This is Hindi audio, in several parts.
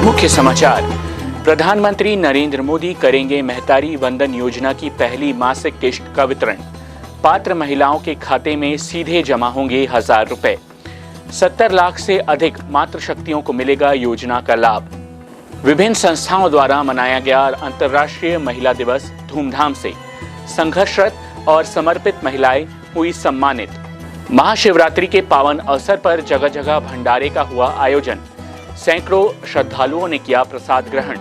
मुख्य समाचार। प्रधानमंत्री नरेंद्र मोदी करेंगे महतारी वंदन योजना की पहली मासिक किश्त का वितरण। पात्र महिलाओं के खाते में सीधे जमा होंगे 1000 रुपए। 70 लाख से अधिक मातृशक्तियों को मिलेगा योजना का लाभ। विभिन्न संस्थाओं द्वारा मनाया गया अंतर्राष्ट्रीय महिला दिवस धूमधाम से। संघर्षरत और समर्पित महिलाएं हुई सम्मानित। महाशिवरात्रि के पावन अवसर पर जगह जगह भंडारे का हुआ आयोजन। सैकड़ों श्रद्धालुओं ने किया प्रसाद ग्रहण।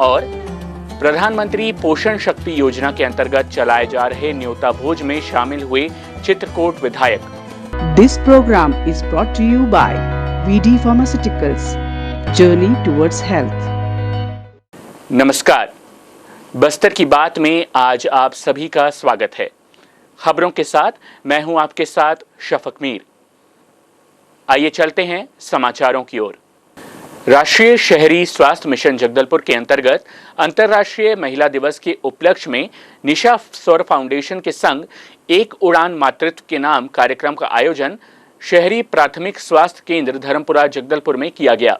और प्रधानमंत्री पोषण शक्ति योजना के अंतर्गत चलाए जा रहे न्योता भोज में शामिल हुए चित्रकूट विधायक। This program is brought to you by VD Pharmaceuticals, Journey towards Health. नमस्कार, बस्तर की बात में आज आप सभी का स्वागत है। खबरों के साथ मैं हूं आपके साथ शफक मीर। आइए चलते हैं समाचारों की ओर। राष्ट्रीय शहरी स्वास्थ्य मिशन जगदलपुर के अंतर्गत अंतर्राष्ट्रीय महिला दिवस के उपलक्ष्य में निशा स्वर फाउंडेशन के संग एक उड़ान मातृत्व के नाम कार्यक्रम का आयोजन शहरी प्राथमिक स्वास्थ्य केंद्र धर्मपुरा जगदलपुर में किया गया,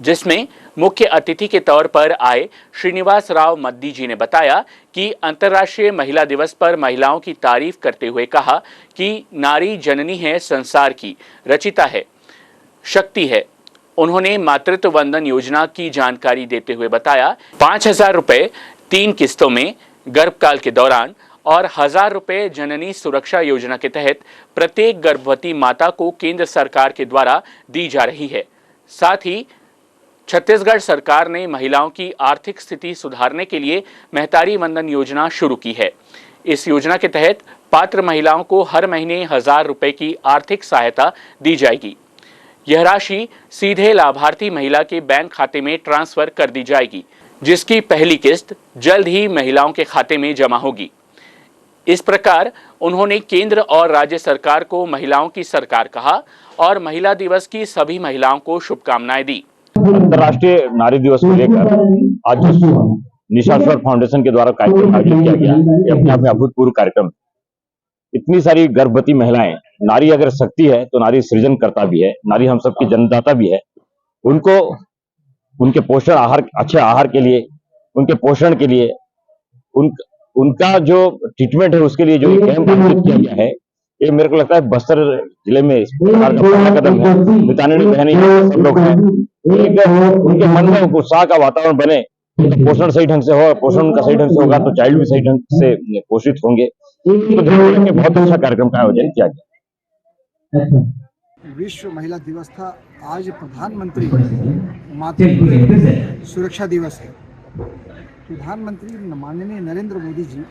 जिसमें मुख्य अतिथि के तौर पर आए श्रीनिवास राव मद्दी जी ने बताया कि अंतर्राष्ट्रीय महिला दिवस पर महिलाओं की तारीफ करते हुए कहा कि नारी जननी है, संसार की रचिता है, शक्ति है। उन्होंने मातृत्व वंदन योजना की जानकारी देते हुए बताया 5000 रुपए 3 किस्तों में गर्भकाल के दौरान और 1000 रुपए जननी सुरक्षा योजना के तहत प्रत्येक गर्भवती माता को केंद्र सरकार के द्वारा दी जा रही है। साथ ही छत्तीसगढ़ सरकार ने महिलाओं की आर्थिक स्थिति सुधारने के लिए महतारी वंदन योजना शुरू की है। इस योजना के तहत पात्र महिलाओं को हर महीने 1000 रुपए की आर्थिक सहायता दी जाएगी। यह राशि सीधे लाभार्थी महिला के बैंक खाते में ट्रांसफर कर दी जाएगी, जिसकी पहली किस्त जल्द ही महिलाओं के खाते में जमा होगी। इस प्रकार उन्होंने केंद्र और राज्य सरकार को महिलाओं की सरकार कहा और महिला दिवस की सभी महिलाओं को शुभकामनाएं दी। अंतर्राष्ट्रीय नारी दिवस को लेकर आज निशा स्वर फाउंडेशन के द्वारा कार्यक्रम आयोजित किया गया। ये अपने आप में अभूतपूर्व कार्यक्रम। इतनी सारी गर्भवती महिलाएं, नारी अगर शक्ति है तो नारी सृजन करता भी है, नारी हम सबकी जन्मदाता भी है। उनको उनके पोषण आहार, अच्छे आहार के लिए, उनके पोषण के लिए, उनका जो ट्रीटमेंट है उसके लिए जो कैंप आयोजित किया गया है, ये मेरे को लगता है बस्तर जिले में इस प्रकार का पहला कदम है। मितानिनी बहनें सब लोग हैं, उनके मन में उत्साह का वातावरण बने। पोषण सही ढंग से हो, पोषण उनका सही ढंग से होगा तो चाइल्ड भी सही ढंग से पोषित होंगे। तो बहुत अच्छा कार्यक्रम का आयोजन किया गया। विश्व महिला दिवस था, आज प्रधानमंत्री मातृत्व सुरक्षा दिवस है। प्रधानमंत्री माननीय नरेंद्र मोदी जी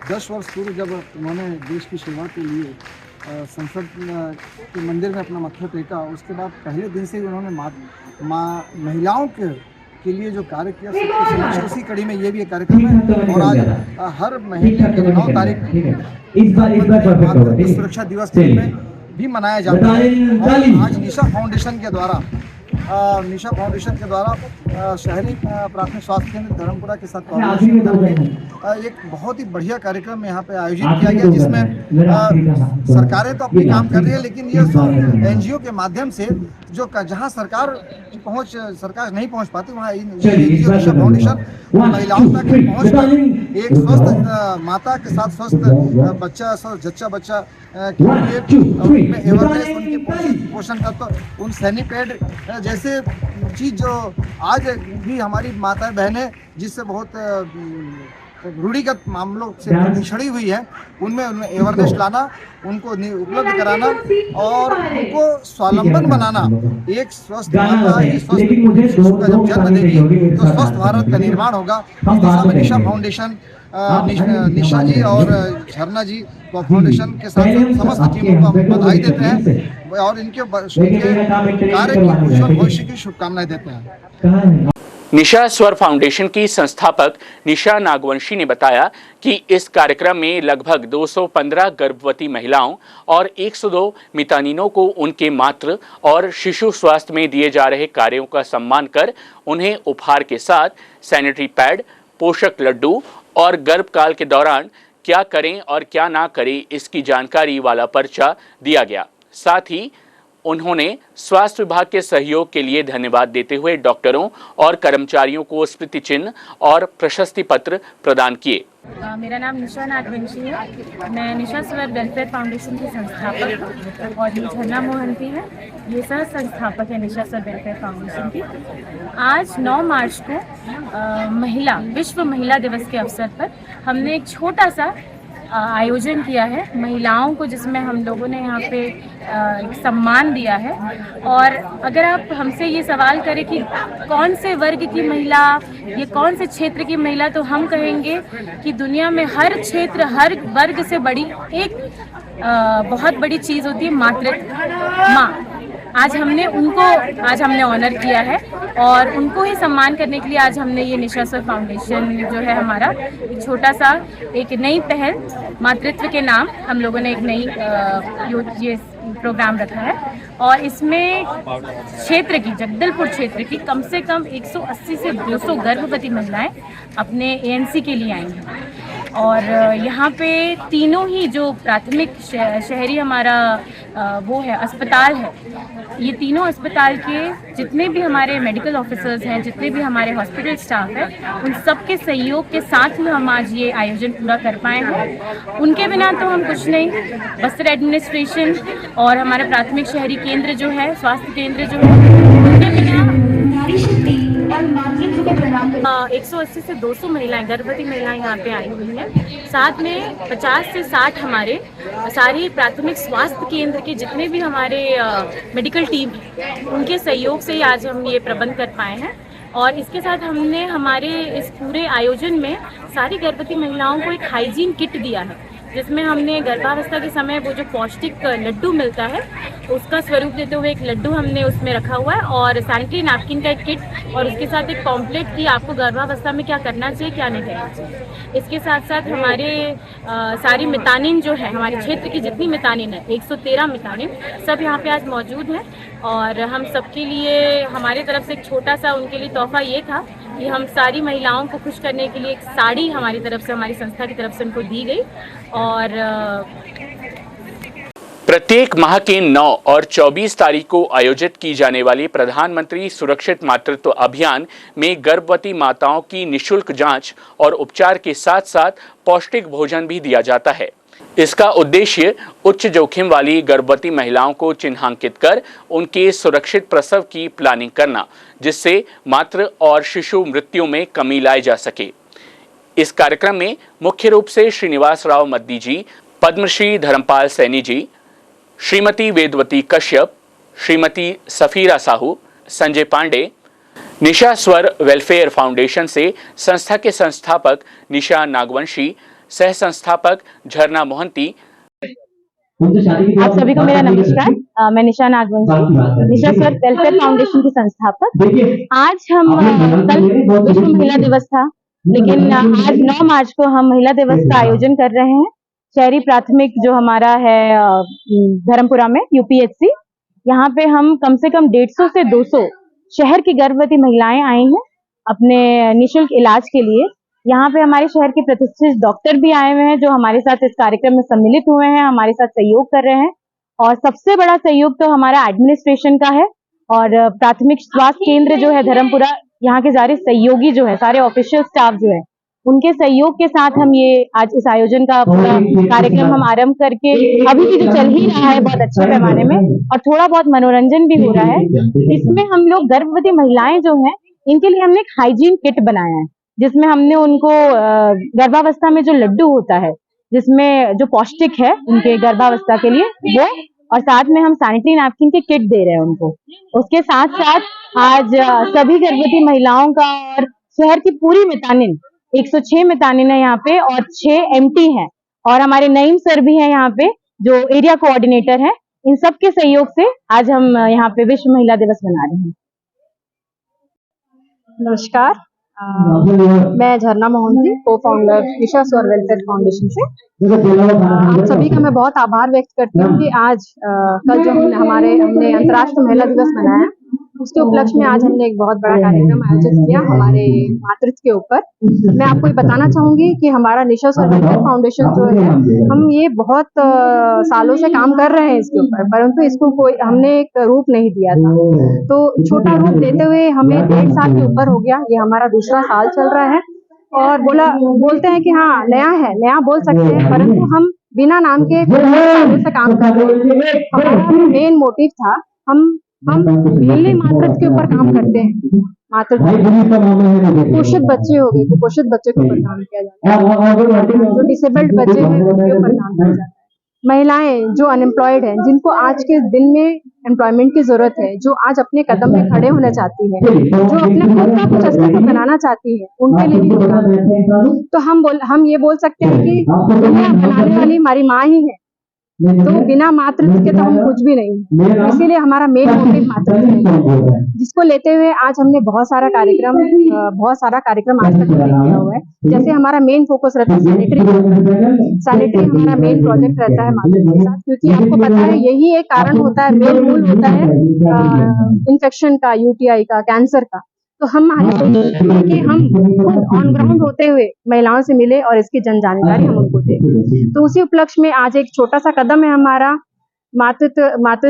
10 वर्ष पूर्व जब उन्होंने देश की सेवा के लिए संसद के मंदिर में अपना मत्था टेका, उसके बाद पहले दिन से ही उन्होंने महिलाओं के लिए जो कार्य किया, सबके समक्ष उसी कड़ी में ये भी एक कार्यक्रम है। और आज हर महीने की 9 तारीख को सुरक्षा दिवस के रूप में भी मनाया जाता है। और आज निशा फाउंडेशन के द्वारा शहरी प्राथमिक स्वास्थ्य केंद्र धर्मपुरा के साथ एक बहुत ही बढ़िया कार्यक्रम यहाँ पे आयोजित किया गया, जिसमें सरकारें तो अपनी काम कर रही है, लेकिन ये एनजीओ के माध्यम से जो जहाँ सरकार नहीं पहुँच पाती, वहाँ एनजीओ निशा फाउंडेशन महिलाओं तक पहुँच कर एक स्वस्थ माता के साथ स्वस्थ बच्चा, जच्चा बच्चा के लिए अवेयरनेस, उनके पोषण तत्व, उन सैनिटैड जैसे चीज जो आज भी हमारी माता बहनें जिससे बहुत रूढ़िगत मामलों से पिछड़ी हुई है, उनमें अवेयरनेस लाना, उनको उपलब्ध कराना और उनको स्वावलंबन बनाना। एक स्वस्थ माता, स्वस्थ शिशु का जब जन्म देगी तो स्वस्थ भारत का निर्माण होगा। इस दिशा में निशा फाउंडेशन, निशा जी और झरना जी फाउंडेशन के साथ समस्त टीमों को हम बधाई देते हैं और इनके कार्य की उज्जवल भविष्य की शुभकामनाएं देते हैं। निशा स्वर फाउंडेशन की संस्थापक निशा नागवंशी ने बताया कि इस कार्यक्रम में लगभग 215 गर्भवती महिलाओं और 102 मितानिनों को उनके मातृ और शिशु स्वास्थ्य में दिए जा रहे कार्यों का सम्मान कर उन्हें उपहार के साथ सैनिटरी पैड, पोषक लड्डू और गर्भकाल के दौरान क्या करें और क्या ना करें इसकी जानकारी वाला पर्चा दिया गया। साथ ही उन्होंने स्वास्थ्य विभाग के सहयोग के लिए धन्यवाद देते हुए डॉक्टरों और कर्मचारियों को स्मृति चिन्ह और प्रशस्ति पत्र प्रदान किए। मेरा नाम निशा नागवंशी है। मैं निशा स्वर वेलफेयर फाउंडेशन की संस्थापक हूँ और ये झरना मोहंती है, ये सह संस्थापक है निशा स्वर वेलफेयर फाउंडेशन की। आज 9 मार्च को विश्व महिला दिवस के अवसर पर हमने एक छोटा सा आयोजन किया है महिलाओं को, जिसमें हम लोगों ने यहाँ पे एक सम्मान दिया है। और अगर आप हमसे ये सवाल करें कि कौन से वर्ग की महिला, ये कौन से क्षेत्र की महिला, तो हम कहेंगे कि दुनिया में हर क्षेत्र, हर वर्ग से बड़ी एक बहुत बड़ी चीज़ होती है मातृत्व, माँ। आज हमने ऑनर किया है और उनको ही सम्मान करने के लिए आज हमने ये निशा स्वर फाउंडेशन जो है हमारा एक छोटा सा एक नई पहल मातृत्व के नाम हम लोगों ने एक नई ये प्रोग्राम रखा है। और इसमें क्षेत्र की, जगदलपुर क्षेत्र की कम से कम 180 से 200 गर्भवती महिलाएं अपने एएनसी के लिए आई हैं। और यहाँ पे तीनों ही जो प्राथमिक शहरी हमारा वो है अस्पताल है, ये तीनों अस्पताल के जितने भी हमारे मेडिकल ऑफिसर्स हैं, जितने भी हमारे हॉस्पिटल स्टाफ है, उन सब के सहयोग के साथ ही हम आज ये आयोजन पूरा कर पाए हैं। उनके बिना तो हम कुछ नहीं। बस्तर एडमिनिस्ट्रेशन और हमारे प्राथमिक शहरी केंद्र जो है, स्वास्थ्य केंद्र जो है, उनके बिना 180 से 200 महिलाएं, गर्भवती महिलाएं यहाँ पे आई हुई हैं। साथ में 50 से 60 हमारे सारी प्राथमिक स्वास्थ्य केंद्र के जितने भी हमारे मेडिकल टीम हैं, उनके सहयोग से ही आज हम ये प्रबंध कर पाए हैं। और इसके साथ हमने हमारे इस पूरे आयोजन में सारी गर्भवती महिलाओं को एक हाइजीन किट दिया है, जिसमें हमने गर्भावस्था के समय वो जो पौष्टिक लड्डू मिलता है उसका स्वरूप देते हुए एक लड्डू हमने उसमें रखा हुआ है, और सैनिटरी नैपकिन का एक किट, और उसके साथ एक पॉम्पलेट कि आपको गर्भावस्था में क्या करना चाहिए, क्या नहीं करना चाहिए। इसके साथ साथ हमारे सारी मितानिन जो है, हमारे क्षेत्र की जितनी मितानिन है, 113 मितानिन सब यहाँ पे आज मौजूद हैं। और हम सबके लिए हमारी तरफ से एक छोटा सा उनके लिए तोहफा ये था कि हम सारी महिलाओं को खुश करने के लिए एक साड़ी हमारी तरफ से, हमारी संस्था की तरफ से उनको दी गई। और प्रत्येक माह के 9 और 24 तारीख को आयोजित की जाने वाली प्रधानमंत्री सुरक्षित मातृत्व अभियान में गर्भवती माताओं की निःशुल्क जांच और उपचार के साथ साथ पौष्टिक भोजन भी दिया जाता है। इसका उद्देश्य उच्च जोखिम वाली गर्भवती महिलाओं को चिन्हांकित कर उनके सुरक्षित प्रसव की प्लानिंग करना, जिससे मातृ और शिशु मृत्यु में कमी लाई जा सके। इस कार्यक्रम में मुख्य रूप से श्रीनिवास राव मद्दी जी, पद्मश्री धर्मपाल सैनी जी, श्रीमती वेदवती कश्यप, श्रीमती सफीरा साहू, संजय पांडे, निशा स्वर वेलफेयर फाउंडेशन से संस्था के संस्थापक निशा नागवंशी, सह संस्थापक झरना मोहंती। आप सभी को मेरा नमस्कार। मैं निशा नागवंशी, निशा स्वर वेलफेयर फाउंडेशन की संस्थापक। आज हम कल विश्व महिला दिवस था, लेकिन आज 9 मार्च को हम महिला दिवस का आयोजन कर रहे हैं शहरी प्राथमिक जो हमारा है धर्मपुरा में यूपीएचसी। यहाँ पे हम कम से कम 150 से 200 शहर की गर्भवती महिलाएं आई हैं अपने निःशुल्क इलाज के लिए। यहाँ पे हमारे शहर के प्रतिष्ठित डॉक्टर भी आए हुए हैं जो हमारे साथ इस कार्यक्रम में सम्मिलित हुए हैं, हमारे साथ सहयोग कर रहे हैं। और सबसे बड़ा सहयोग तो हमारा एडमिनिस्ट्रेशन का है और प्राथमिक स्वास्थ्य केंद्र जो है धर्मपुरा, यहाँ के सारे सहयोगी जो है, सारे ऑफिशियल स्टाफ जो है, उनके सहयोग के साथ हम ये आज इस आयोजन का पूरा कार्यक्रम हम आरंभ करके अभी भी जो चल ही रहा है बहुत अच्छे पैमाने में, और थोड़ा बहुत मनोरंजन भी हो रहा है। इसमें हम लोग गर्भवती महिलाएं जो हैं, इनके लिए हमने एक हाइजीन किट बनाया है, जिसमें हमने उनको गर्भावस्था में जो लड्डू होता है, जिसमें जो पौष्टिक है उनके गर्भावस्था के लिए वो, और साथ में हम सैनिटरी नैपकिन के किट दे रहे हैं उनको। उसके साथ साथ आज सभी गर्भवती महिलाओं का और शहर की पूरी मितानिन, 106 मितानिन है यहाँ पे और 6 एमटी हैं, और हमारे नईम सर भी हैं यहाँ पे जो एरिया कोऑर्डिनेटर हैं। इन सब के सहयोग से आज हम यहाँ पे विश्व महिला दिवस मना रहे हैं। नमस्कार, मैं झरना मोहंती, को फाउंडर निशा स्वर वेलफेयर फाउंडेशन से। आप सभी का मैं बहुत आभार व्यक्त करती हूँ कि आज कल जो हमने अंतर्राष्ट्रीय महिला दिवस मनाया, उसके उपलक्ष्य में आज हमने एक बहुत बड़ा कार्यक्रम आयोजित किया हमारे मातृत्व के ऊपर। मैं आपको ये बताना चाहूंगी कि हमारा निशा स्वर वेलफेयर फाउंडेशन जो है, हम ये बहुत सालों से काम कर रहे हैं इसके ऊपर, परंतु इसको कोई हमने एक रूप नहीं दिया था। तो छोटा रूप देते हुए हमें 1.5 साल के ऊपर हो गया, ये हमारा दूसरा साल चल रहा है। और बोलते हैं कि हाँ नया है, नया बोल सकते हैं, परंतु हम बिना नाम के सालों से काम कर रहे हैं। हमारा मेन मोटिव था, हम मेनली मातृत्व के ऊपर काम करते हैं। मातृत्व कुपोषित बच्चे हो गए, कुपोषित बच्चे के ऊपर काम किया जाता है, जो डिसेबल्ड बच्चे हैं उनके ऊपर काम किया जाता है। महिलाएं जो अनएम्प्लॉयड हैं, जिनको आज के दिन में एम्प्लॉयमेंट की जरूरत है, जो आज अपने कदम पे खड़े होना चाहती हैं, जो अपने खुद का कुछ अस्तित्व बनाना चाहती हैं, उनके लिए भी काम करते हैं। तो हम ये बोल सकते हैं कि दुनिया बनाने वाली हमारी माँ ही है, तो बिना मातृत्व के तो हम कुछ भी नहीं है। इसीलिए हमारा मेन मोटिव मातृत्व है, जिसको लेते हुए आज हमने बहुत सारा कार्यक्रम आज तक हमने किया हुआ है। जैसे हमारा मेन फोकस रहता है सैनिटरी हमारा मेन प्रोजेक्ट रहता है मातृत्व के साथ, क्योंकि आपको पता है यही एक कारण होता है, मेन मूल होता है इन्फेक्शन का, यूटीआई का, कैंसर का। तो हम कि हम खुद ऑन ग्राउंड होते हुए महिलाओं से मिले और इसकी जन जानकारी हम उनको दें। तो उसी उपलक्ष्य में आज एक छोटा सा कदम है हमारा मातृत्व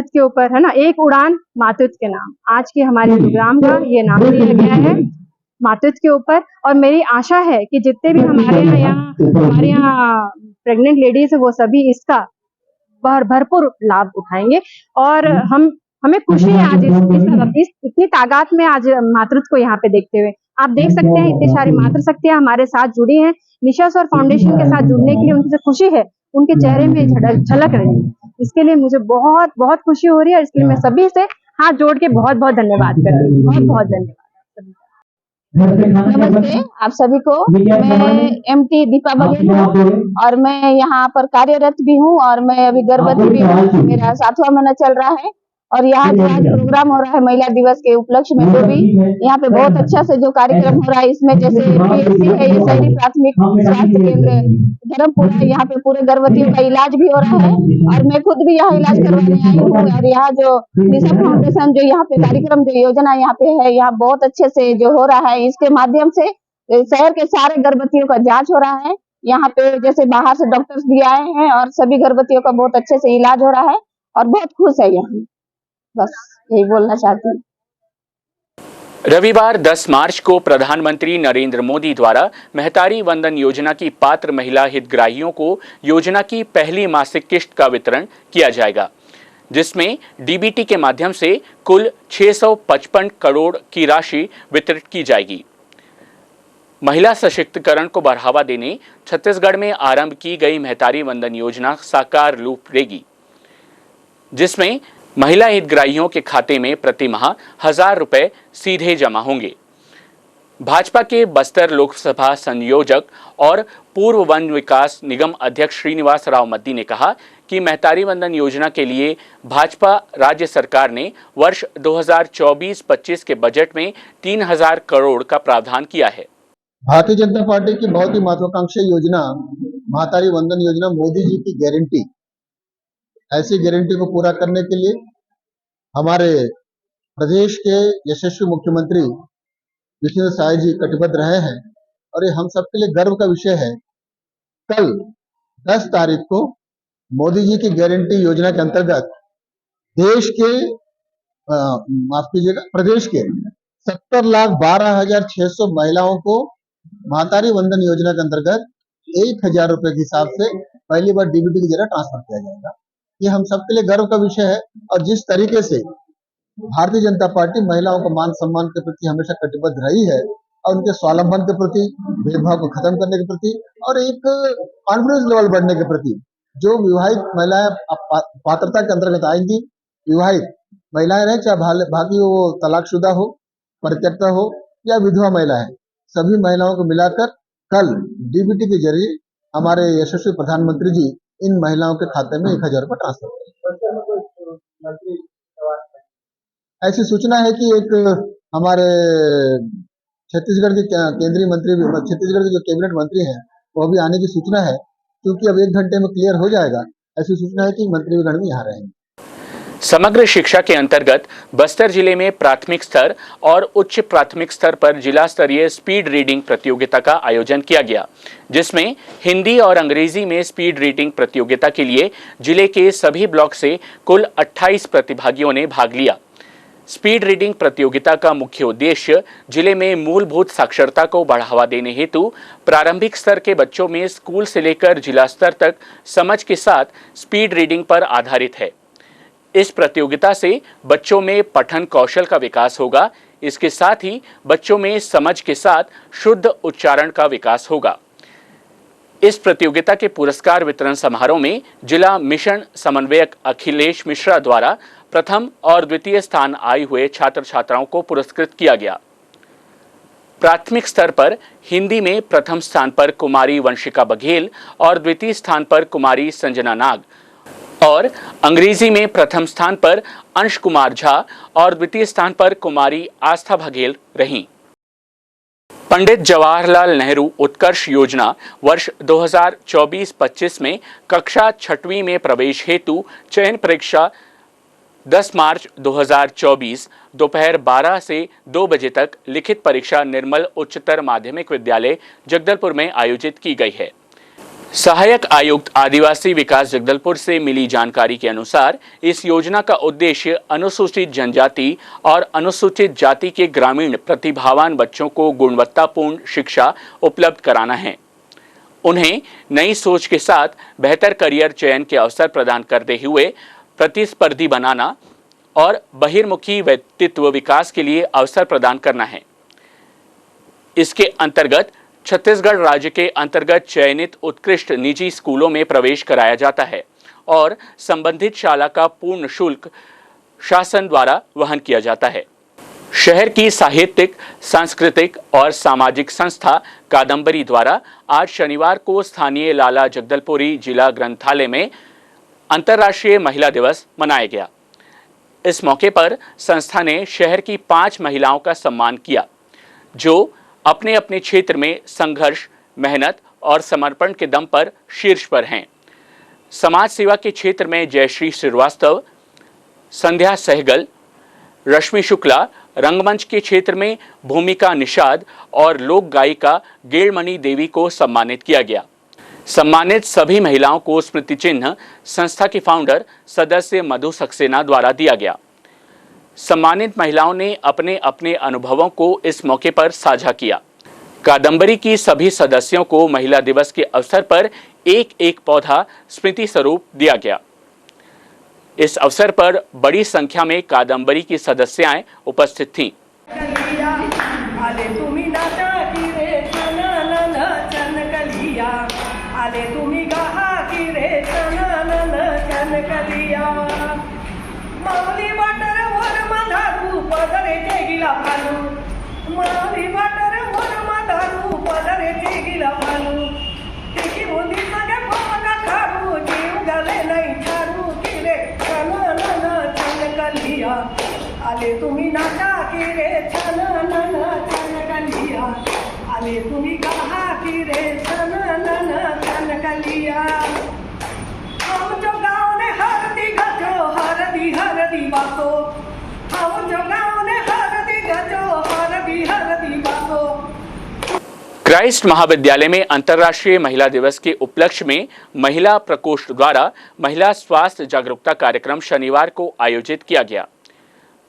के ऊपर, है ना, एक उड़ान मातृत्व के नाम। आज के हमारे प्रोग्राम का ये नाम दिया गया है मातृत्व के ऊपर। और मेरी आशा है कि जितने भी हमारे यहाँ प्रेग्नेंट लेडीज है, वो सभी इसका भरपूर लाभ उठाएंगे। और हमें खुशी है आज इस इतनी तादाद में आज मातृत्व को यहाँ पे देखते हुए। आप देख सकते हैं इतनी सारी मातृशक्तियां हमारे साथ जुड़ी हैं। निशा स्वर फाउंडेशन के साथ जुड़ने के लिए उनकी खुशी है, उनके चेहरे में झलक रही है। इसके लिए मुझे बहुत बहुत खुशी हो रही है। इसके लिए मैं सभी से हाथ जोड़ के बहुत बहुत धन्यवाद कर रही हूँ। बहुत बहुत धन्यवाद। नमस्ते आप सभी को। मैं एमटी दीपा बघेल हूँ और मैं यहाँ पर कार्यरत भी हूँ और मैं अभी गर्भवती भी हूँ। मेरा 7वां महीना चल रहा है और यहाँ जो आज प्रोग्राम हो रहा है महिला दिवस के उपलक्ष्य में, जो भी यहाँ पे बहुत अच्छा से जो कार्यक्रम हो रहा है, इसमें जैसे पीएचसी है, ये शहरी प्राथमिक स्वास्थ्य केंद्र धर्मपुरा है, यहाँ पे पूरे गर्भवतियों का इलाज भी हो रहा है और मैं खुद भी यहाँ इलाज करवाने आई हूँ। और यहाँ जो निशा फाउंडेशन जो यहाँ पे कार्यक्रम जो योजना यहाँ पे है, यहाँ बहुत अच्छे से जो हो रहा है, इसके माध्यम से शहर के सारे गर्भवतियों का जाँच हो रहा है। यहाँ पे जैसे बाहर से डॉक्टर्स भी आए हैं और सभी गर्भवतियों का बहुत अच्छे से इलाज हो रहा है और बहुत खुश है यहाँ। बस यही बोलना चाहती हूँ। रविवार 10 मार्च को प्रधानमंत्री नरेंद्र मोदी द्वारा महतारी वंदन योजना की पात्र महिला हितग्राहियों को योजना की पहली मासिक किश्त का वितरण किया जाएगा, जिसमें डीबीटी के माध्यम से कुल 655 करोड़ की राशि वितरित की जाएगी। महिला सशक्तिकरण को बढ़ावा देने छत्तीसगढ़ में आरंभ की गई महतारी वंदन योजना साकार रूप लेगी, जिसमें महिला हितग्राहियों के खाते में प्रति माह 1000 रुपए सीधे जमा होंगे। भाजपा के बस्तर लोकसभा संयोजक और पूर्व वन विकास निगम अध्यक्ष श्रीनिवास राव मद्दी ने कहा कि महतारी वंदन योजना के लिए भाजपा राज्य सरकार ने वर्ष 2024-25 के बजट में 3000 करोड़ का प्रावधान किया है। भारतीय जनता पार्टी की बहुत ही महत्वाकांक्षी योजना महतारी वंदन योजना मोदी जी की गारंटी, ऐसी गारंटी को पूरा करने के लिए हमारे प्रदेश के यशस्वी मुख्यमंत्री विष्णु साय जी कटिबद्ध रहे हैं और ये हम सबके लिए गर्व का विषय है। कल 10 तारीख को मोदी जी की गारंटी योजना के अंतर्गत देश के माफ कीजिएगा प्रदेश के 70,12,600 महिलाओं को महतारी वंदन योजना के अंतर्गत 1000 रुपए के हिसाब से पहली बार डीबीटी की जगह ट्रांसफर किया जाएगा। ये हम सबके लिए गर्व का विषय है और जिस तरीके से भारतीय जनता पार्टी महिलाओं को मान सम्मान के प्रति हमेशा कटिबद्ध रही है और उनके स्वावलंबन के प्रति, भेदभाव को खत्म करने के प्रति और एक कॉन्फिडेंस लेवल बढ़ने के प्रति, जो विवाहित महिलाएं पात्रता के अंतर्गत आएंगी, विवाहित महिलाएं रहे चाहे बाकी वो तलाकशुदा हो, परित्यक्ता हो या विधवा महिला है, सभी महिलाओं को मिलाकर कल डीबीटी के जरिए हमारे यशस्वी प्रधानमंत्री जी इन महिलाओं के खाते में 1000 रुपए ट्रांसफर करेंगे। ऐसी सूचना है कि एक हमारे छत्तीसगढ़ के केंद्रीय मंत्री, छत्तीसगढ़ के जो कैबिनेट मंत्री हैं, वो भी आने की सूचना है, क्योंकि अब 1 घंटे में क्लियर हो जाएगा। ऐसी सूचना है कि मंत्रीगण भी यहाँ रहेंगे। समग्र शिक्षा के अंतर्गत बस्तर जिले में प्राथमिक स्तर और उच्च प्राथमिक स्तर पर जिला स्तरीय स्पीड रीडिंग प्रतियोगिता का आयोजन किया गया, जिसमें हिंदी और अंग्रेजी में स्पीड रीडिंग प्रतियोगिता के लिए जिले के सभी ब्लॉक से कुल 28 प्रतिभागियों ने भाग लिया। स्पीड रीडिंग प्रतियोगिता का मुख्य उद्देश्य जिले में मूलभूत साक्षरता को बढ़ावा देने हेतु प्रारंभिक स्तर के बच्चों में स्कूल से लेकर जिला स्तर तक समझ के साथ स्पीड रीडिंग पर आधारित है। इस प्रतियोगिता से बच्चों में पठन कौशल का विकास होगा। इसके साथ ही बच्चों में समझ के साथ शुद्ध उच्चारण का विकास होगा। इस प्रतियोगिता के पुरस्कार वितरण समारोह में जिला मिशन समन्वयक अखिलेश मिश्रा द्वारा प्रथम और द्वितीय स्थान आए हुए छात्र छात्राओं को पुरस्कृत किया गया। प्राथमिक स्तर पर हिंदी में प्रथम स्थान पर कुमारी वंशिका बघेल और द्वितीय स्थान पर कुमारी संजना नाग और अंग्रेजी में प्रथम स्थान पर अंश कुमार झा और द्वितीय स्थान पर कुमारी आस्था बघेल रहीं। पंडित जवाहरलाल नेहरू उत्कर्ष योजना वर्ष 2024-25 में कक्षा 6वीं में प्रवेश हेतु चयन परीक्षा 10 मार्च 2024 दोपहर 12 से 2 बजे तक लिखित परीक्षा निर्मल उच्चतर माध्यमिक विद्यालय जगदलपुर में आयोजित की गई है। सहायक आयुक्त आदिवासी विकास जगदलपुर से मिली जानकारी के अनुसार इस योजना का उद्देश्य अनुसूचित जनजाति और अनुसूचित जाति के ग्रामीण प्रतिभावान बच्चों को गुणवत्तापूर्ण शिक्षा उपलब्ध कराना है, उन्हें नई सोच के साथ बेहतर करियर चयन के अवसर प्रदान करते हुए प्रतिस्पर्धी बनाना और बहिर्मुखी व्यक्तित्व विकास के लिए अवसर प्रदान करना है। इसके अंतर्गत छत्तीसगढ़ राज्य के अंतर्गत चयनित उत्कृष्ट निजी स्कूलों में प्रवेश कराया जाता है और संबंधित शाला का पूर्ण शुल्क शासन द्वारा वहन किया जाता है। शहर की साहित्यिक, सांस्कृतिक और सामाजिक संस्था कादम्बरी द्वारा आज शनिवार को स्थानीय लाला जगदलपुरी जिला ग्रंथालय में अंतर्राष्ट्रीय महिला दिवस मनाया गया। इस मौके पर संस्था ने शहर की 5 महिलाओं का सम्मान किया, जो अपने अपने क्षेत्र में संघर्ष, मेहनत और समर्पण के दम पर शीर्ष पर हैं। समाज सेवा के क्षेत्र में जयश्री श्रीवास्तव, संध्या सहगल, रश्मि शुक्ला, रंगमंच के क्षेत्र में भूमिका निषाद और लोक गायिका गेलमणि देवी को सम्मानित किया गया। सम्मानित सभी महिलाओं को स्मृति चिन्ह संस्था की फाउंडर सदस्य मधु सक्सेना द्वारा दिया गया। सम्मानित महिलाओं ने अपने अपने अनुभवों को इस मौके पर साझा किया। कादम्बरी की सभी सदस्यों को महिला दिवस के अवसर पर एक पौधा स्मृति स्वरूप दिया गया। इस अवसर पर बड़ी संख्या में कादम्बरी की सदस्याएं उपस्थित थीं। आले तुम्ही नाचा की रे छन नन छन कलिया आले तुम्ही कहा की रे छन नन छन कलिया हम जो गाँव ने हरदी गजो हरदी बासो हम जो गाँव ने हरदी गजो हरदी बासो। क्राइस्ट महाविद्यालय में अंतर्राष्ट्रीय महिला दिवस के उपलक्ष्य में महिला प्रकोष्ठ द्वारा महिला स्वास्थ्य जागरूकता कार्यक्रम शनिवार को आयोजित किया गया।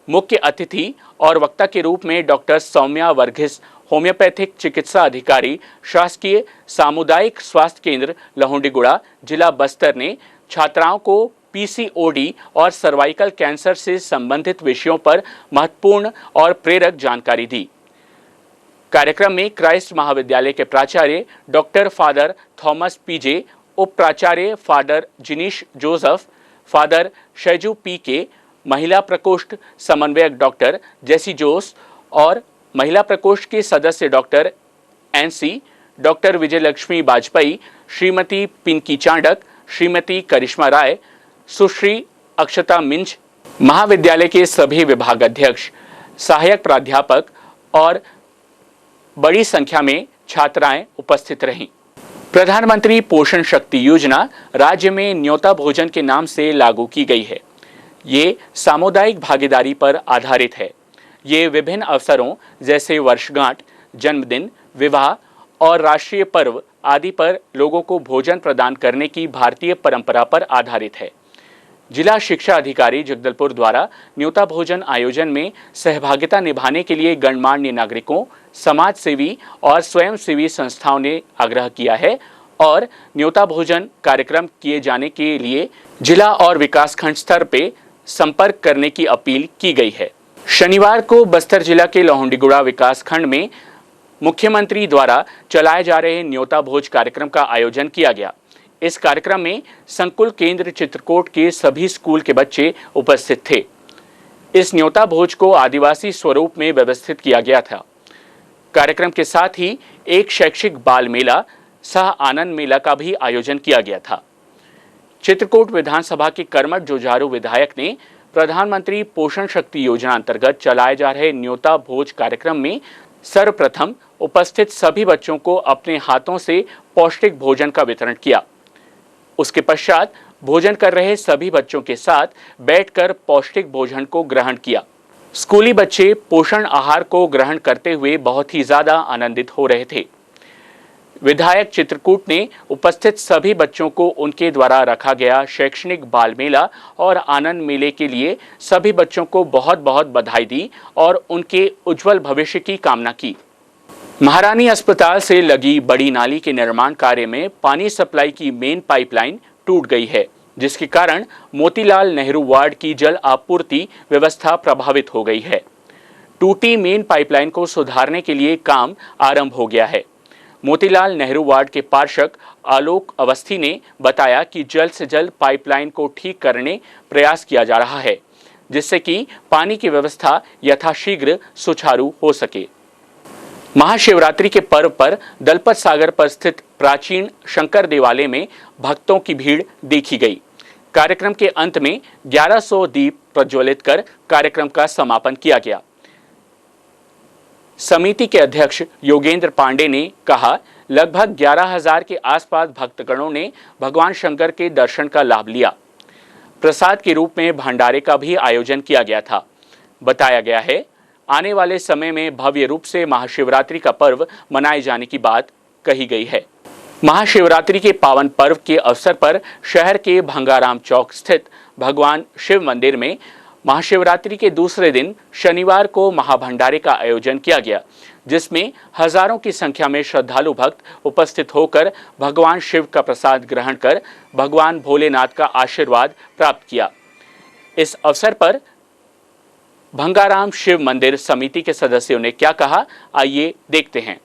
मुख्य अतिथि और वक्ता के रूप में डॉक्टर सौम्या वर्गीस, होम्योपैथिक चिकित्सा अधिकारी, शासकीय सामुदायिक स्वास्थ्य केंद्र लहोंडीगुड़ा, जिला बस्तर ने छात्राओं को पीसीओडी और सर्वाइकल कैंसर से संबंधित विषयों पर महत्वपूर्ण और प्रेरक जानकारी दी। कार्यक्रम में क्राइस्ट महाविद्यालय के प्राचार्य डॉक्टर फादर थॉमस पीजे, उप प्राचार्य फादर जिनीश जोसेफ, फादर शैजू पीके, महिला प्रकोष्ठ समन्वयक डॉक्टर जेसी जोस और महिला प्रकोष्ठ के सदस्य doctor N C, doctor Vijayalakshmi Vajpayee, Shrimati Pinky Chandak, Shrimati Karishma Rai, Sushri Akshata Minz, महाविद्यालय के सभी विभागाध्यक्ष, सहायक प्राध्यापक और बड़ी संख्या में छात्राएं उपस्थित रहीं। प्रधानमंत्री पोषण शक्ति योजना राज्य में न्योता भोजन के नाम से लागू की गई है। ये सामुदायिक भागीदारी पर आधारित है। ये विभिन्न अवसरों जैसे वर्षगांठ, जन्मदिन, विवाह और राष्ट्रीय पर्व आदि पर लोगों को भोजन प्रदान करने की भारतीय परंपरा पर आधारित है। जिला शिक्षा अधिकारी जगदलपुर द्वारा न्योता भोजन आयोजन में सहभागिता निभाने के लिए गणमान्य नागरिकों, समाज सेवी और स्वयंसेवी संस्थाओं ने आग्रह किया है और न्योता भोजन कार्यक्रम किए जाने के लिए जिला और विकासखंड स्तर पे संपर्क करने की अपील की गई है। शनिवार को बस्तर जिला के लोहंडीगुड़ा विकासखंड में मुख्यमंत्री द्वारा चलाए जा रहे न्योता भोज कार्यक्रम का आयोजन किया गया। इस कार्यक्रम में संकुल केंद्र चित्रकूट के सभी स्कूल के बच्चे उपस्थित थे। इस न्योता भोज को आदिवासी स्वरूप में व्यवस्थित किया गया था। कार्यक्रम के साथ ही एक शैक्षिक बाल मेला सह आनंद मेला का भी आयोजन किया गया था। चित्रकूट विधानसभा के कर्मठ जुझारू विधायक ने प्रधानमंत्री पोषण शक्ति योजना अंतर्गत चलाए जा रहे न्योता भोज कार्यक्रम में सर्वप्रथम उपस्थित सभी बच्चों को अपने हाथों से पौष्टिक भोजन का वितरण किया। उसके पश्चात भोजन कर रहे सभी बच्चों के साथ बैठकर पौष्टिक भोजन को ग्रहण किया। स्कूली बच्चे पोषण आहार को ग्रहण करते हुए बहुत ही ज्यादा आनंदित हो रहे थे। विधायक चित्रकूट ने उपस्थित सभी बच्चों को उनके द्वारा रखा गया शैक्षणिक बाल मेला और आनंद मेले के लिए सभी बच्चों को बहुत बहुत बधाई दी और उनके उज्जवल भविष्य की कामना की। महारानी अस्पताल से लगी बड़ी नाली के निर्माण कार्य में पानी सप्लाई की मेन पाइपलाइन टूट गई है, जिसके कारण मोतीलाल नेहरू वार्ड की जल आपूर्ति व्यवस्था प्रभावित हो गई है। टूटी मेन पाइपलाइन को सुधारने के लिए काम आरंभ हो गया है। मोतीलाल नेहरू वार्ड के पार्षद आलोक अवस्थी ने बताया कि जल्द से जल्द पाइपलाइन को ठीक करने प्रयास किया जा रहा है, जिससे कि पानी की व्यवस्था यथाशीघ्र सुचारू हो सके। महाशिवरात्रि के पर्व पर दलपत सागर पर स्थित प्राचीन शंकर देवालय में भक्तों की भीड़ देखी गई। कार्यक्रम के अंत में 1100 दीप प्रज्वलित कर कार्यक्रम का समापन किया गया। समिति के अध्यक्ष योगेंद्र पांडे ने कहा, लगभग 11,000 के आसपास भक्तगणों ने भगवान शंकर के दर्शन का लाभ लिया। प्रसाद के रूप में भंडारे का भी आयोजन किया गया था। बताया गया है, आने वाले समय में भव्य रूप से महाशिवरात्रि का पर्व मनाए जाने की बात कही गई है। महाशिवरात्रि के पावन पर्व के अवसर पर शहर के भंगाराम चौक स्थित भगवान शिव मंदिर में महाशिवरात्रि के दूसरे दिन शनिवार को महाभंडारे का आयोजन किया गया, जिसमें हजारों की संख्या में श्रद्धालु भक्त उपस्थित होकर भगवान शिव का प्रसाद ग्रहण कर भगवान भोलेनाथ का आशीर्वाद प्राप्त किया। इस अवसर पर भंगाराम शिव मंदिर समिति के सदस्यों ने क्या कहा, आइए देखते हैं।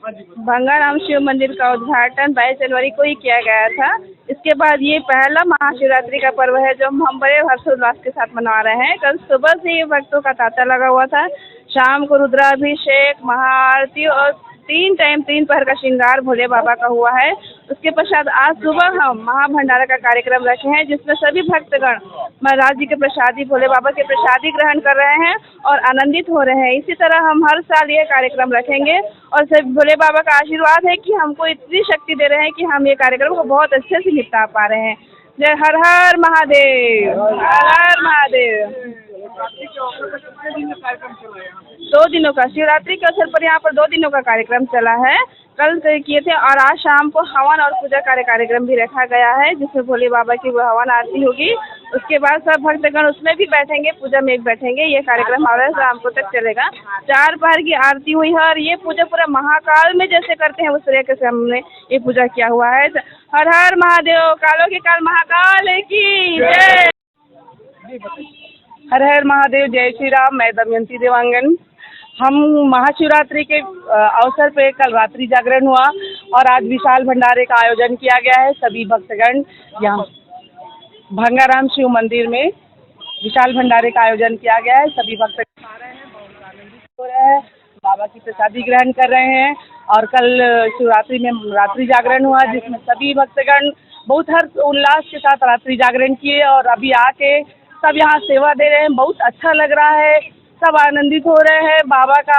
भंगाराम शिव मंदिर का उद्घाटन 22 जनवरी को ही किया गया था। इसके बाद ये पहला महाशिवरात्रि का पर्व है जो हम बड़े हर्षोल्लास के साथ मना रहे हैं। कल सुबह से ही भक्तों का तांता लगा हुआ था। शाम को रुद्राभिषेक, महाआरती और 3 टाइम 3 पहर का श्रृंगार भोले बाबा का हुआ है। उसके पश्चात आज सुबह हम महाभंडारा का कार्यक्रम रखे हैं, जिसमें सभी भक्तगण महाराज जी के प्रसादी, भोले बाबा के प्रसादी ग्रहण कर रहे हैं और आनंदित हो रहे हैं। इसी तरह हम हर साल यह कार्यक्रम रखेंगे और सब भोले बाबा का आशीर्वाद है कि हमको इतनी शक्ति दे रहे हैं कि हम ये कार्यक्रम को बहुत अच्छे से निपटा पा रहे हैं। जय हर हर महादेव, हर हर महादेव। 2 दिनों का शिवरात्रि के अवसर पर यहाँ पर 2 दिनों का कार्यक्रम चला है। कल किए थे और आज शाम को हवन और पूजा कार्यक्रम भी रखा गया है, जिसमें भोले बाबा की हवन आरती होगी। उसके बाद सब भक्तगण उसमें भी बैठेंगे, पूजा में एक बैठेंगे। ये कार्यक्रम हमारे शाम को तक चलेगा। 4 पहर की आरती हुई है और ये पूजा पूरा महाकाल में जैसे करते हैं उस तरीके से हमने ये पूजा किया हुआ है। हर हर महादेव, कालों के काल महाकाल की जय। हर हर महादेव, जय श्री राम। मैं दमयंती देवांगन। हम महाशिवरात्रि के अवसर पे कल रात्रि जागरण हुआ और आज विशाल भंडारे का आयोजन किया गया है। सभी भक्तगण यहाँ भंगाराम शिव मंदिर में विशाल भंडारे का आयोजन किया गया है। सभी भक्तगण आ रहे हैं, बहुत आनंदित हो रहे हैं, बाबा की प्रसादी ग्रहण कर रहे हैं। और कल शिवरात्रि में रात्रि जागरण हुआ, जिसमें सभी भक्तगण बहुत हर्ष उल्लास के साथ रात्रि जागरण किए और अभी आके सब यहाँ सेवा दे रहे हैं। बहुत अच्छा लग रहा है, सब आनंदित हो रहे हैं। बाबा का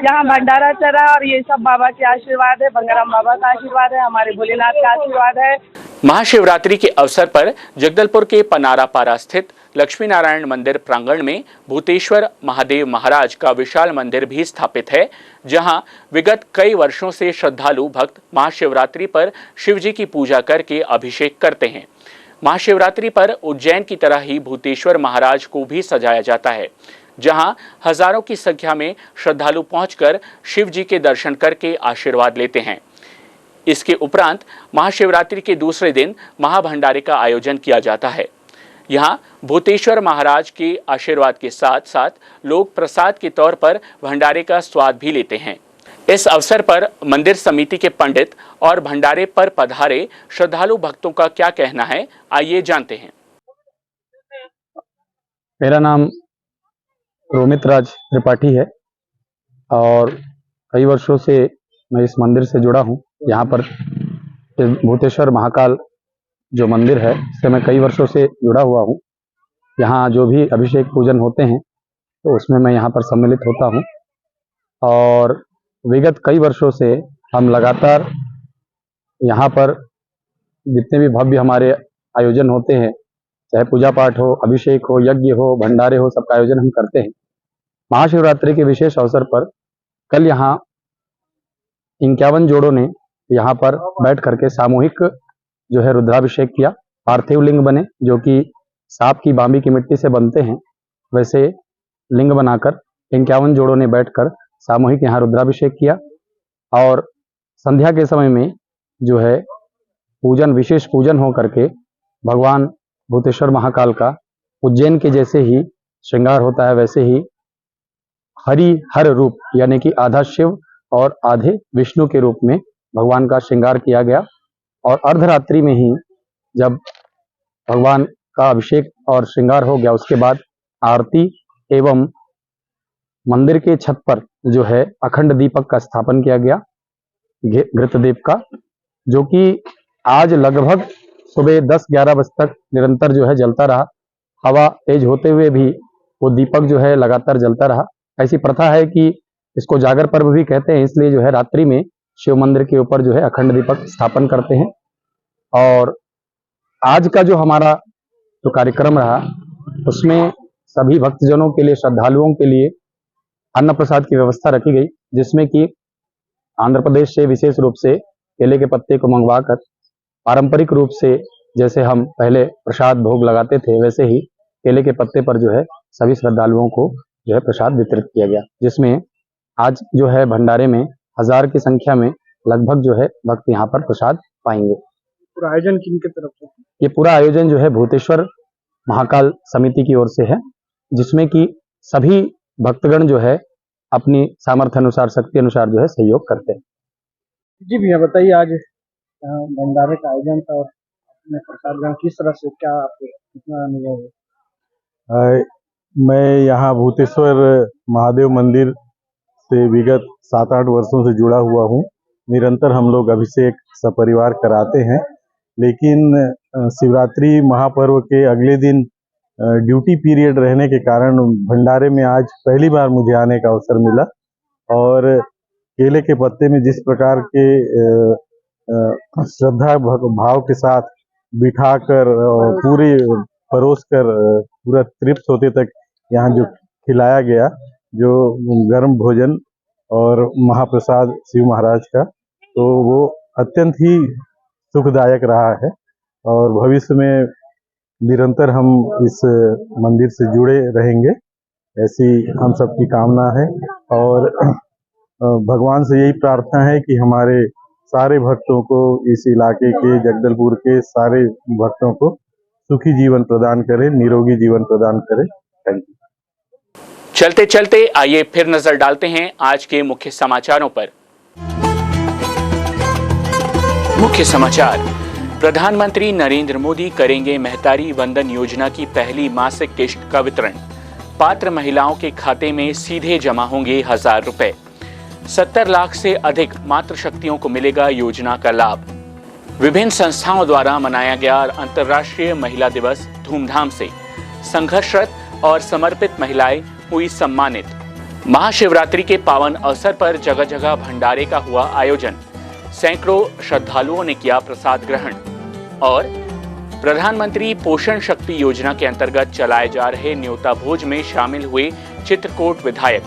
यहाँ भंडारा चला और ये सब बाबा के आशीर्वाद है, भंगाराम बाबा का आशीर्वाद है, हमारे भोलेनाथ का आशीर्वाद है। महाशिवरात्रि के अवसर पर जगदलपुर के पनारापारा स्थित लक्ष्मी नारायण मंदिर प्रांगण में भूतेश्वर महादेव महाराज का विशाल मंदिर भी स्थापित है, जहां विगत कई वर्षों से श्रद्धालु भक्त महाशिवरात्रि पर शिवजी की पूजा करके अभिषेक करते हैं। महाशिवरात्रि पर उज्जैन की तरह ही भूतेश्वर महाराज को भी सजाया जाता है, जहां हजारों की संख्या में श्रद्धालु पहुंचकर शिव जी के दर्शन करके आशीर्वाद लेते हैं। इसके उपरांत महाशिवरात्रि के दूसरे दिन महाभंडारे का आयोजन किया जाता है। यहां भूतेश्वर महाराज के आशीर्वाद के साथ साथ लोग प्रसाद के तौर पर भंडारे का स्वाद भी लेते हैं। इस अवसर पर मंदिर समिति के पंडित और भंडारे पर पधारे श्रद्धालु भक्तों का क्या कहना है, आइए जानते हैं। मेरा नाम रोमित राज त्रिपाठी है और कई वर्षों से मैं इस मंदिर से जुड़ा हूँ। यहाँ पर भूतेश्वर महाकाल जो मंदिर है इससे मैं कई वर्षों से जुड़ा हुआ हूँ। यहाँ जो भी अभिषेक पूजन होते हैं तो उसमें मैं यहाँ पर सम्मिलित होता हूँ और विगत कई वर्षों से हम लगातार यहाँ पर जितने भी भव्य हमारे आयोजन होते हैं, चाहे पूजा पाठ हो, अभिषेक हो, यज्ञ हो, भंडारे हो, सबका आयोजन हम करते हैं। महाशिवरात्रि के विशेष अवसर पर कल यहाँ 51 जोड़ों ने यहाँ पर बैठ करके सामूहिक जो है रुद्राभिषेक किया। पार्थिव लिंग बने जो कि सांप की बांबी की मिट्टी से बनते हैं, वैसे लिंग बनाकर 51 जोड़ों ने बैठकर सामूहिक यहाँ रुद्राभिषेक किया और संध्या के समय में जो है पूजन, विशेष पूजन हो करके भगवान भूतेश्वर महाकाल का उज्जैन के जैसे ही श्रृंगार होता है वैसे ही हर रूप यानी कि आधा शिव और आधे विष्णु के रूप में भगवान का श्रृंगार किया गया। और अर्धरात्रि में ही जब भगवान का अभिषेक और श्रृंगार हो गया, उसके बाद आरती एवं मंदिर के छत पर जो है अखंड दीपक का स्थापन किया गया, घृतदीप का, जो कि आज लगभग सुबह 10-11 बजे तक निरंतर जो है जलता रहा। हवा तेज होते हुए भी वो दीपक जो है लगातार जलता रहा। ऐसी प्रथा है कि इसको जागर पर्व भी कहते हैं, इसलिए जो है रात्रि में शिव मंदिर के ऊपर जो है अखंड दीपक स्थापन करते हैं। और आज का जो हमारा जो कार्यक्रम रहा उसमें सभी भक्तजनों के लिए, श्रद्धालुओं के लिए अन्न प्रसाद की व्यवस्था रखी गई, जिसमें कि आंध्र प्रदेश से विशेष रूप से केले के पत्ते को मंगवाकर पारंपरिक रूप से जैसे हम पहले प्रसाद भोग लगाते थे वैसे ही केले के पत्ते पर जो है सभी श्रद्धालुओं को जो है प्रसाद वितरित किया गया, जिसमें आज जो है भंडारे में 1000 की संख्या में लगभग जो है भक्त यहाँ पर प्रसाद पाएंगे। पूरा आयोजन किनके तरफ से? ये पूरा आयोजन जो है भूतेश्वर महाकाल समिति की ओर से है, जिसमें कि सभी भक्तगण जो है अपनी सामर्थ्य अनुसार, शक्ति अनुसार जो है सहयोग करते हैं। जी भैया बताइए, आज भंडारे का आयोजन था और अपने प्रसाद ग्रहण किस तरह से, क्या आपको कितना अनुभव है? मैं यहाँ भूतेश्वर महादेव मंदिर से विगत 7-8 वर्षों से जुड़ा हुआ हूँ। निरंतर हम लोग अभिषेक सपरिवार कराते हैं, लेकिन शिवरात्रि महापर्व के अगले दिन ड्यूटी पीरियड रहने के कारण भंडारे में आज पहली बार मुझे आने का अवसर मिला। और केले के पत्ते में जिस प्रकार के श्रद्धा भाव के साथ बिठाकर पूरे परोस कर पूरा तृप्त होते तक यहाँ जो खिलाया गया, जो गर्म भोजन और महाप्रसाद शिव महाराज का, तो वो अत्यंत ही सुखदायक रहा है। और भविष्य में निरंतर हम इस मंदिर से जुड़े रहेंगे, ऐसी हम सबकी कामना है। और भगवान से यही प्रार्थना है कि हमारे सारे भक्तों को, इस इलाके के, जगदलपुर के सारे भक्तों को सुखी जीवन प्रदान करे, निरोगी जीवन प्रदान करे। Thank you. चलते चलते आइए फिर नजर डालते हैं आज के मुख्य समाचारों पर। मुख्य समाचार, प्रधानमंत्री नरेंद्र मोदी करेंगे महतारी वंदन योजना की पहली मासिक किश्त का वितरण। पात्र महिलाओं के खाते में सीधे जमा होंगे 1000 रुपए। 70 लाख से अधिक मातृशक्तियों को मिलेगा योजना का लाभ। विभिन्न संस्थाओं द्वारा मनाया गया अंतर्राष्ट्रीय महिला दिवस धूमधाम से। संघर्षरत और समर्पित महिलाएं हुई सम्मानित। महाशिवरात्रि के पावन अवसर पर जगह जगह भंडारे का हुआ आयोजन। सैकड़ों श्रद्धालुओं ने किया प्रसाद ग्रहण। और प्रधानमंत्री पोषण शक्ति योजना के अंतर्गत चलाए जा रहे न्योता भोज में शामिल हुए चित्रकूट विधायक।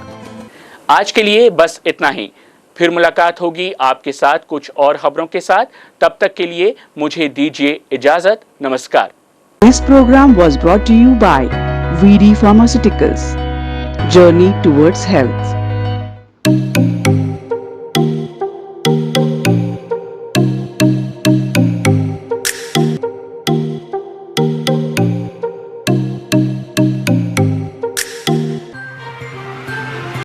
आज के लिए बस इतना ही। फिर मुलाकात होगी आपके साथ कुछ और खबरों के साथ। तब तक के लिए मुझे दीजिए इजाजत। नमस्कार। This program was brought to you by VD Pharmaceuticals. Journey towards health.